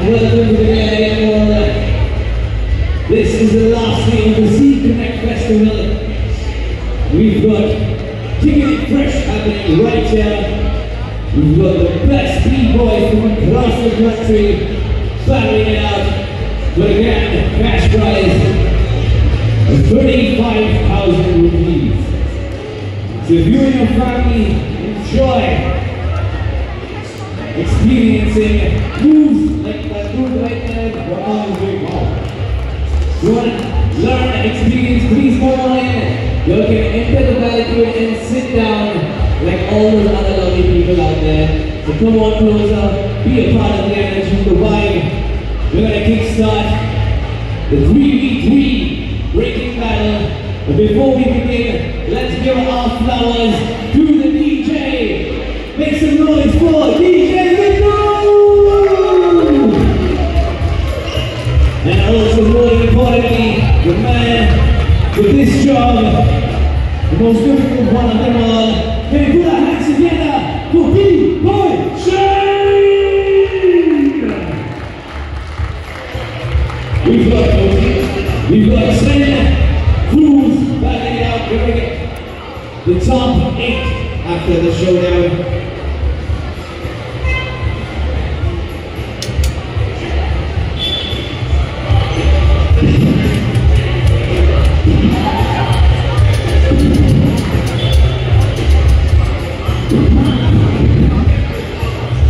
welcome to the LA World. This is the last day of the Sea Connect Festival. We've got Ticket Fresh happening right here. We've got the best B-boys from across the country battling it out. But again, cash prize of 35,000 rupees. So if you and your family enjoy experiencing moves like that move right there, what all is doing now. You want to learn and experience, please go online. You can enter the balcony and sit down like all those other lovely people out there. So come on closer, be a part of the energy, the vibe. We're going to kickstart the 3v3 breaking battle. But before we begin, let's give our flowers to the DJ. Make some noise for DJ Window! And also more importantly, the man with this job, the most difficult one of them all. Can we put our hands together for B-Boy Shane? We've got 10 crews battling it out, giving it the top 8 after the showdown.